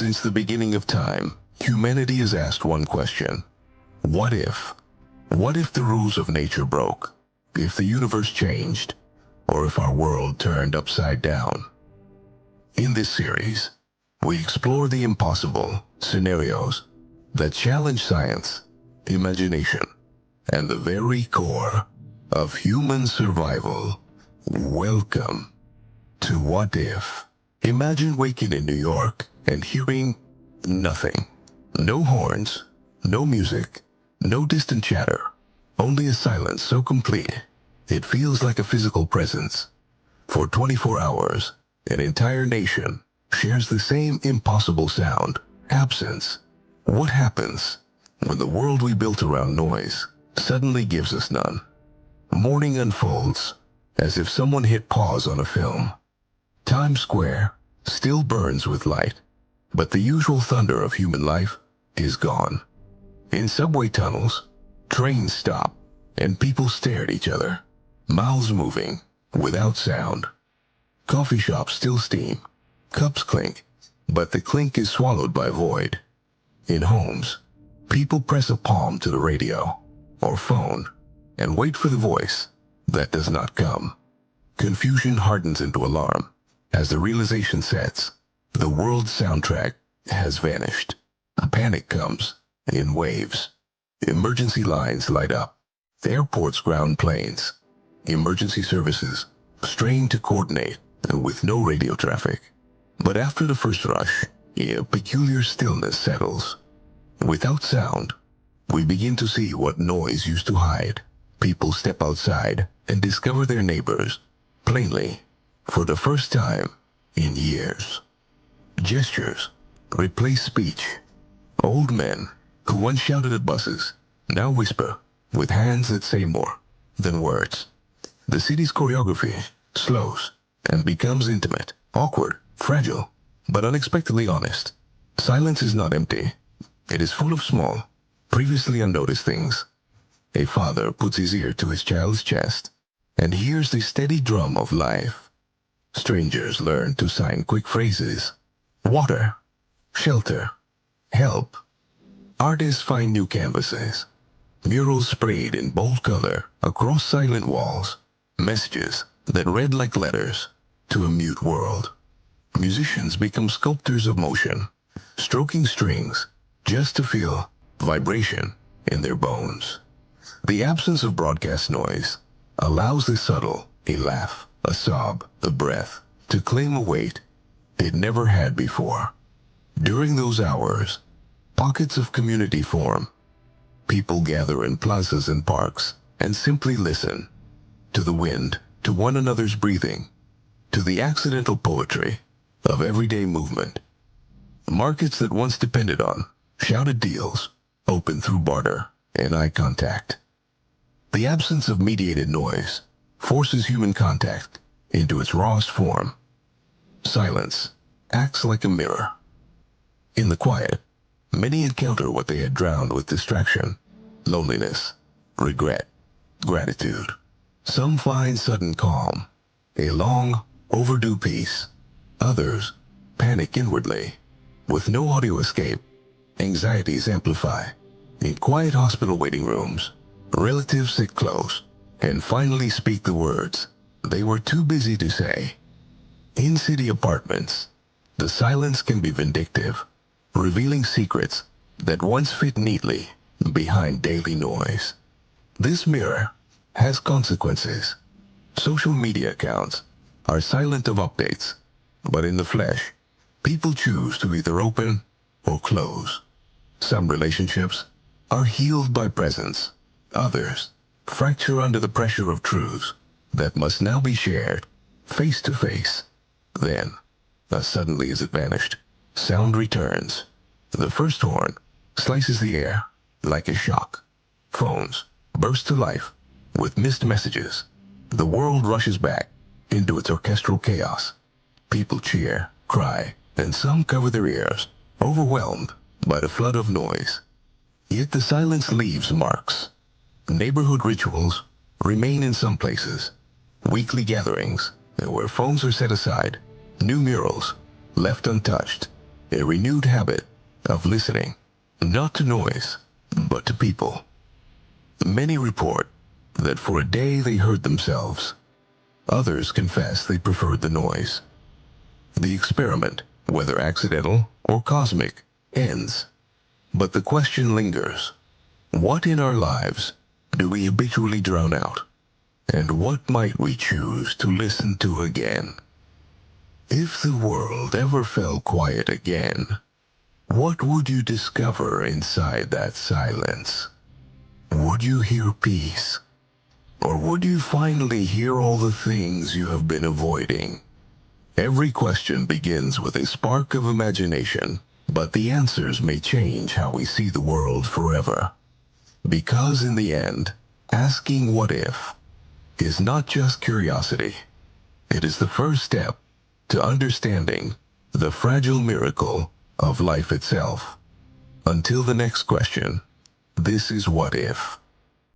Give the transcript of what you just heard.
Since the beginning of time, humanity has asked one question. What if? What if the rules of nature broke? If the universe changed? Or if our world turned upside down? In this series, we explore the impossible scenarios that challenge science, imagination, and the very core of human survival. Welcome to What If. Imagine waking in New York and hearing nothing. No horns, no music, no distant chatter, only a silence so complete it feels like a physical presence. For 24 hours, an entire nation shares the same impossible sound, absence. What happens when the world we built around noise suddenly gives us none? Morning unfolds as if someone hit pause on a film. Times Square still burns with light, but the usual thunder of human life is gone. In subway tunnels, trains stop, and people stare at each other, mouths moving without sound. Coffee shops still steam, cups clink, but the clink is swallowed by void. In homes, people press a palm to the radio or phone and wait for the voice that does not come. Confusion hardens into alarm as the realization sets. The world's soundtrack has vanished. Panic comes in waves. Emergency lines light up. Airports ground planes. Emergency services strain to coordinate with no radio traffic. But after the first rush, a peculiar stillness settles. Without sound, we begin to see what noise used to hide. People step outside and discover their neighbors plainly for the first time in years. Gestures replace speech. Old men who once shouted at buses now whisper with hands that say more than words. The city's choreography slows and becomes intimate, awkward, fragile, but unexpectedly honest. Silence is not empty. It is full of small, previously unnoticed things. A father puts his ear to his child's chest and hears the steady drum of life. Strangers learn to sign quick phrases. Water, shelter, help. Artists find new canvases. Murals sprayed in bold color across silent walls. Messages that read like letters to a mute world. Musicians become sculptors of motion, stroking strings just to feel vibration in their bones. The absence of broadcast noise allows the subtle, a laugh, a sob, a breath, to claim a weight it never had before. During those hours, pockets of community form. People gather in plazas and parks and simply listen to the wind, to one another's breathing, to the accidental poetry of everyday movement. Markets that once depended on shouted deals open through barter and eye contact. The absence of mediated noise forces human contact into its rawest form. Silence acts like a mirror. In the quiet, many encounter what they had drowned with distraction, loneliness, regret, gratitude. Some find sudden calm, a long, overdue peace. Others panic inwardly. With no audio escape, anxieties amplify. In quiet hospital waiting rooms, relatives sit close and finally speak the words they were too busy to say. In city apartments, the silence can be vindictive, revealing secrets that once fit neatly behind daily noise. This mirror has consequences. Social media accounts are silent of updates, but in the flesh, people choose to either open or close. Some relationships are healed by presence. Others fracture under the pressure of truths that must now be shared face to face. Then, as suddenly as it vanished, sound returns. The first horn slices the air like a shock. Phones burst to life with missed messages. The world rushes back into its orchestral chaos. People cheer, cry, and some cover their ears, overwhelmed by the flood of noise. Yet the silence leaves marks. Neighborhood rituals remain in some places. Weekly gatherings where phones are set aside. New murals left untouched. a renewed habit of listening, not to noise, but to people. Many report that for a day they heard themselves. Others confess they preferred the noise. The experiment, whether accidental or cosmic, ends. But the question lingers. What in our lives do we habitually drown out? And what might we choose to listen to again? If the world ever fell quiet again, what would you discover inside that silence? Would you hear peace? Or would you finally hear all the things you have been avoiding? Every question begins with a spark of imagination, but the answers may change how we see the world forever. Because in the end, asking what if is not just curiosity. It is the first step to understanding the fragile miracle of life itself. Until the next question, this is What If.